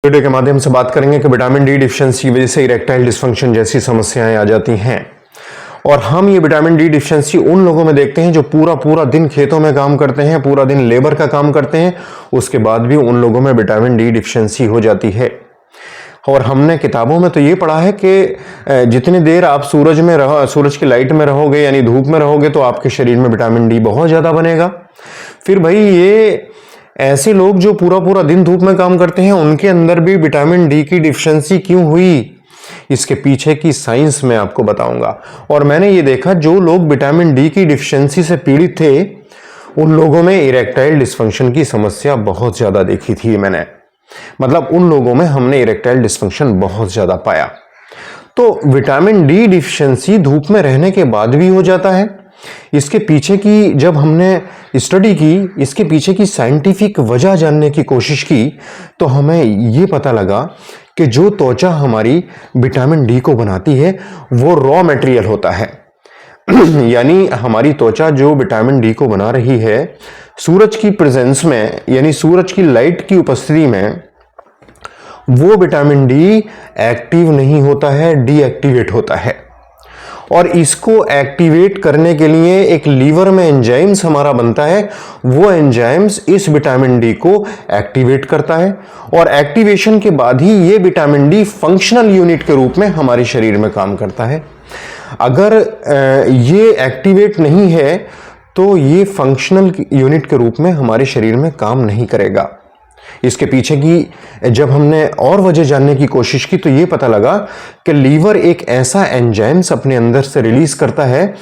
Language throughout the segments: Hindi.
वीडियो के माध्यम से बात करेंगे कि विटामिन डी डिफिशियंसी की वजह से इरेक्टाइल डिस्फंक्शन जैसी समस्याएं आ जाती हैं। और हम ये विटामिन डी डिफिशियंसी उन लोगों में देखते हैं जो पूरा पूरा दिन खेतों में काम करते हैं, पूरा दिन लेबर का काम करते हैं, उसके बाद भी उन लोगों में विटामिन डी डिफिशियंसी हो जाती है। और हमने किताबों में तो ये पढ़ा है कि जितनी देर आप सूरज की लाइट में रहोगे यानी धूप में रहोगे तो आपके शरीर में विटामिन डी बहुत ज्यादा बनेगा। फिर भाई ये ऐसे लोग जो पूरा पूरा दिन धूप में काम करते हैं उनके अंदर भी विटामिन डी की डिफिशियंसी क्यों हुई, इसके पीछे की साइंस मैं आपको बताऊंगा। और मैंने ये देखा जो लोग विटामिन डी की डिफिशियंसी से पीड़ित थे उन लोगों में इरेक्टाइल डिस्फंक्शन की समस्या बहुत ज्यादा देखी थी मैंने, मतलब उन लोगों में हमने इरेक्टाइल डिस्फंक्शन बहुत ज्यादा पाया। तो विटामिन डी डिफिशियंसी धूप में रहने के बाद भी हो जाता है। इसके पीछे की जब हमने स्टडी की, इसके पीछे की साइंटिफिक वजह जानने की कोशिश की तो हमें ये पता लगा कि जो त्वचा हमारी विटामिन डी को बनाती है वो रॉ मटेरियल होता है। यानी हमारी त्वचा जो विटामिन डी को बना रही है सूरज की प्रेजेंस में यानी सूरज की लाइट की उपस्थिति में वो विटामिन डी एक्टिव नहीं होता है, डीएक्टिवेट होता है। और इसको एक्टिवेट करने के लिए एक लीवर में एंजाइम्स हमारा बनता है, वो एंजाइम्स इस विटामिन डी को एक्टिवेट करता है और एक्टिवेशन के बाद ही ये विटामिन डी फंक्शनल यूनिट के रूप में हमारे शरीर में काम करता है। अगर ये एक्टिवेट नहीं है तो ये फंक्शनल यूनिट के रूप में हमारे शरीर में काम नहीं करेगा। इसके पीछे की जब हमने और वजह जानने की कोशिश की तो ये पता लगा कि लीवर एक ऐसा एंजाइम्स अपने अंदर से रिलीज करता है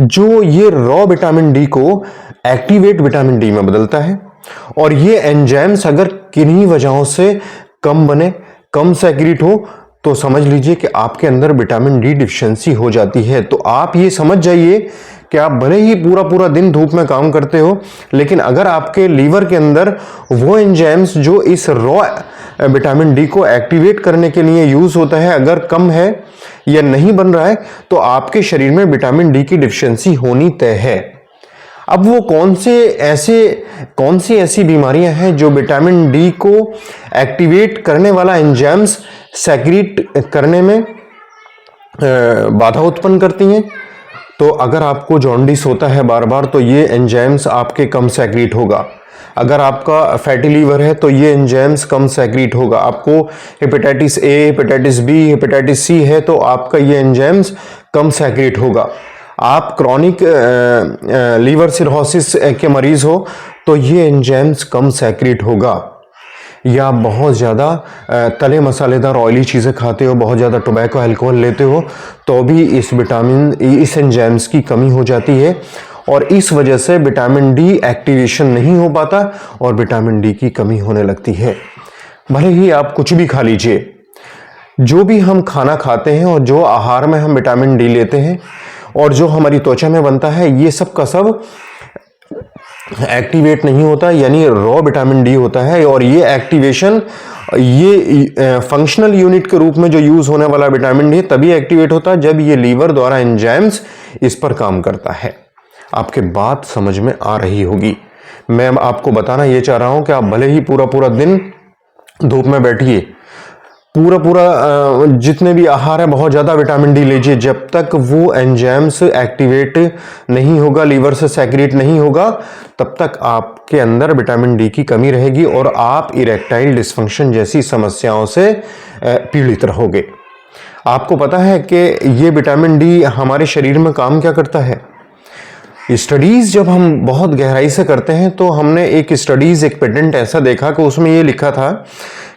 जो ये रॉ विटामिन डी को एक्टिवेट विटामिन डी में बदलता है। और ये एंजाइम्स अगर किन्हीं वजहों से कम बने, कम सेक्रेट हो तो समझ लीजिए कि आपके अंदर विटामिन डी डिफिशियंसी हो जाती है। तो आप ये समझ जाइए कि आप भले ही पूरा पूरा दिन धूप में काम करते हो लेकिन अगर आपके लीवर के अंदर वो एंजाइम्स जो इस रॉ विटामिन डी को एक्टिवेट करने के लिए यूज होता है अगर कम है या नहीं बन रहा है तो आपके शरीर में विटामिन डी की डिफिशियंसी होनी तय है। अब वो कौन सी ऐसी बीमारियां हैं जो विटामिन डी को एक्टिवेट करने वाला एंजाइम्स सेक्रेट करने में बाधा उत्पन्न करती हैं। तो अगर आपको जॉन्डिस होता है बार बार तो ये एंजाइम्स आपके कम सेक्रेट होगा। अगर आपका फैटी लीवर है तो ये एंजाइम्स कम सेक्रेट होगा। आपको hepatitis A, hepatitis B, hepatitis C है तो आपका ये एंजाइम्स कम सेक्रेट होगा। आप क्रॉनिक लीवर सिरोसिस के मरीज हो तो ये एंजाइम्स कम सेक्रेट होगा। या बहुत ज़्यादा तले मसालेदार ऑयली चीज़ें खाते हो, बहुत ज़्यादा टोबैको अल्कोहल लेते हो तो भी इस एंजाइम्स की कमी हो जाती है और इस वजह से विटामिन डी एक्टिवेशन नहीं हो पाता और विटामिन डी की कमी होने लगती है। भले ही आप कुछ भी खा लीजिए, जो भी हम खाना खाते हैं और जो आहार में हम विटामिन डी लेते हैं और जो हमारी त्वचा में बनता है ये सब का सब एक्टिवेट नहीं होता यानी रॉ विटामिन डी होता है। और ये एक्टिवेशन ये फंक्शनल यूनिट के रूप में जो यूज होने वाला विटामिन डी तभी एक्टिवेट होता है जब ये लीवर द्वारा एंजाइम्स इस पर काम करता है। आपके बात समझ में आ रही होगी। मैं आपको बताना ये चाह रहा हूं कि आप भले ही पूरा पूरा दिन धूप में बैठिए, पूरा जितने भी आहार है बहुत ज़्यादा विटामिन डी लीजिए, जब तक वो एंजाइम्स एक्टिवेट नहीं होगा, लीवर से सेक्रेट नहीं होगा तब तक आपके अंदर विटामिन डी की कमी रहेगी और आप इरेक्टाइल डिस्फंक्शन जैसी समस्याओं से पीड़ित रहोगे। आपको पता है कि ये विटामिन डी हमारे शरीर में काम क्या करता है? स्टडीज जब हम बहुत गहराई से करते हैं तो हमने एक पेटेंट ऐसा देखा कि उसमें ये लिखा था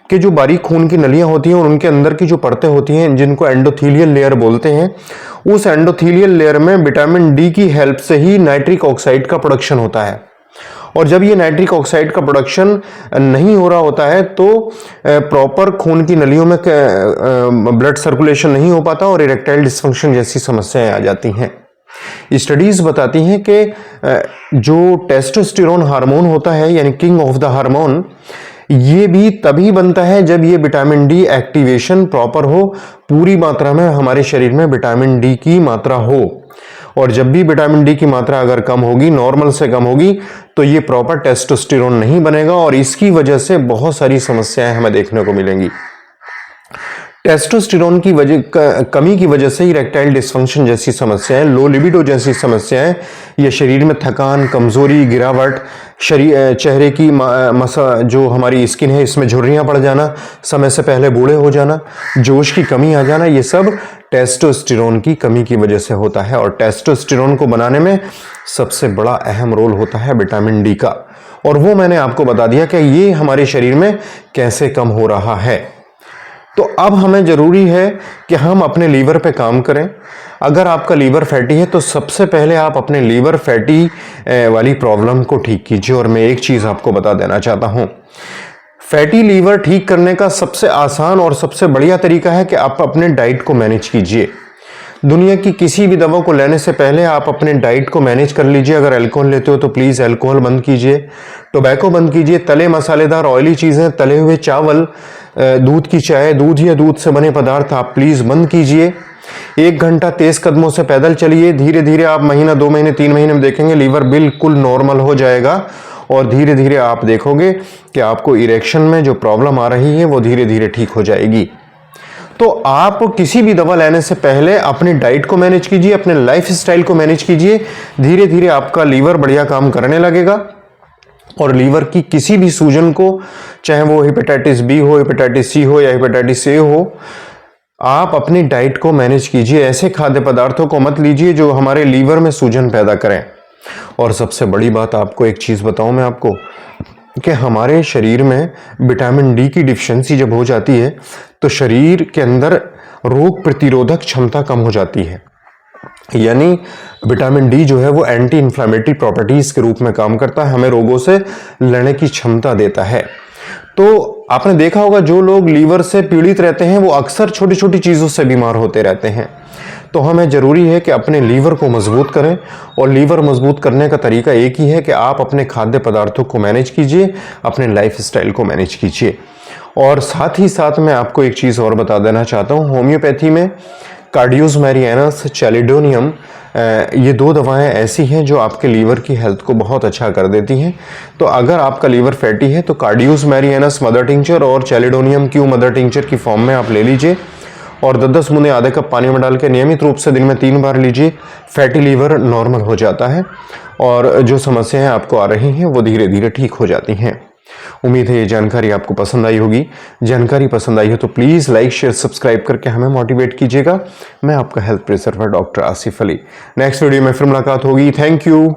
कि जो बारीक खून की नलियां होती हैं और उनके अंदर की जो परतें होती हैं जिनको एंडोथेलियल लेयर बोलते हैं, उस एंडोथेलियल लेयर में विटामिन डी की हेल्प से ही नाइट्रिक ऑक्साइड का प्रोडक्शन होता है। और जब ये नाइट्रिक ऑक्साइड का प्रोडक्शन नहीं हो रहा होता है तो प्रॉपर खून की नलियों में ब्लड सर्कुलेशन नहीं हो पाता और इरेक्टाइल डिस्फंक्शन जैसी समस्याएं आ जाती हैं। स्टडीज बताती हैं कि जो टेस्टोस्टेरोन हार्मोन होता है यानी किंग ऑफ द हार्मोन, ये भी तभी बनता है जब ये विटामिन डी एक्टिवेशन प्रॉपर हो, पूरी मात्रा में हमारे शरीर में विटामिन डी की मात्रा हो। और जब भी विटामिन डी की मात्रा अगर कम होगी, नॉर्मल से कम होगी, तो ये प्रॉपर टेस्टोस्टेरोन नहीं बनेगा और इसकी वजह से बहुत सारी समस्याएं हमें देखने को मिलेंगी। टेस्टोस्टेरोन की कमी की वजह से इरेक्टाइल डिस्फंक्शन जैसी समस्याएं, लो लिबिडो जैसी समस्याएं, या शरीर में थकान, कमजोरी, गिरावट, चेहरे की जो हमारी स्किन है इसमें झुर्रियां पड़ जाना, समय से पहले बूढ़े हो जाना, जोश की कमी आ जाना, ये सब टेस्टोस्टेरोन की कमी की वजह से होता है। और टेस्टोस्टेरोन को बनाने में सबसे बड़ा अहम रोल होता है विटामिन डी का, और वो मैंने आपको बता दिया कि ये हमारे शरीर में कैसे कम हो रहा है। तो अब हमें जरूरी है कि हम अपने लीवर पे काम करें। अगर आपका लीवर फैटी है तो सबसे पहले आप अपने लीवर फैटी वाली प्रॉब्लम को ठीक कीजिए। और मैं एक चीज आपको बता देना चाहता हूं, फैटी लीवर ठीक करने का सबसे आसान और सबसे बढ़िया तरीका है कि आप अपने डाइट को मैनेज कीजिए। दुनिया की किसी भी दवा को लेने से पहले आप अपने डाइट को मैनेज कर लीजिए। अगर अल्कोहल लेते हो तो प्लीज अल्कोहल बंद कीजिए, टोबैको बंद कीजिए, तले मसालेदार ऑयली चीजें, तले हुए चावल, दूध की चाय, दूध या दूध से बने पदार्थ आप प्लीज बंद कीजिए। 1 घंटा तेज कदमों से पैदल चलिए। धीरे धीरे आप महीना, 2 महीने, 3 महीने में देखेंगे लीवर बिल्कुल नॉर्मल हो जाएगा और धीरे धीरे आप देखोगे कि आपको इरेक्शन में जो प्रॉब्लम आ रही है वो धीरे धीरे ठीक हो जाएगी। तो आप किसी भी दवा लेने से पहले अपनी डाइट को मैनेज कीजिए, अपने लाइफ स्टाइल को मैनेज कीजिए। धीरे धीरे आपका लीवर बढ़िया काम करने लगेगा और लीवर की किसी भी सूजन को, चाहे वो हेपेटाइटिस बी हो, हेपेटाइटिस सी हो या हेपेटाइटिस ए हो, आप अपनी डाइट को मैनेज कीजिए। ऐसे खाद्य पदार्थों को मत लीजिए जो हमारे लीवर में सूजन पैदा करें। और सबसे बड़ी बात आपको एक चीज बताऊं मैं आपको कि हमारे शरीर में विटामिन डी की डिफिशियंसी जब हो जाती है तो शरीर के अंदर रोग प्रतिरोधक क्षमता कम हो जाती है। यानी विटामिन डी जो है वो एंटी इंफ्लेमेटरी प्रॉपर्टीज के रूप में काम करता है, हमें रोगों से लड़ने की क्षमता देता है। तो आपने देखा होगा जो लोग लीवर से पीड़ित रहते हैं वो अक्सर छोटी छोटी चीजों से बीमार होते रहते हैं। तो हमें जरूरी है कि अपने लीवर को मजबूत करें और लीवर मजबूत करने का तरीका एक ही है कि आप अपने खाद्य पदार्थों को मैनेज कीजिए, अपने लाइफ स्टाइल को मैनेज कीजिए। और साथ ही साथ मैं आपको एक चीज और बता देना चाहता हूं, होम्योपैथी में कार्डियोस मैरियानस, चैलिडोनियम, ये 2 दवाएं ऐसी हैं जो आपके लीवर की हेल्थ को बहुत अच्छा कर देती हैं। तो अगर आपका लीवर फैटी है तो कार्डियोस मैरियानस मदर टिंचर और चैलिडोनियम क्यू मदर टिंचर की फॉर्म में आप ले लीजिए और 10-10 बूंदे आधे कप पानी में डाल के नियमित रूप से दिन में 3 बार लीजिए। फैटी लीवर नॉर्मल हो जाता है और जो समस्याएं आपको आ रही हैं वो धीरे धीरे ठीक हो जाती हैं। उम्मीद है ये जानकारी आपको पसंद आई होगी। जानकारी पसंद आई हो तो प्लीज लाइक, शेयर, सब्सक्राइब करके हमें मोटिवेट कीजिएगा। मैं आपका health preserver doctor Asif Ali. Next video में फिर मुलाकात होगी। Thank you.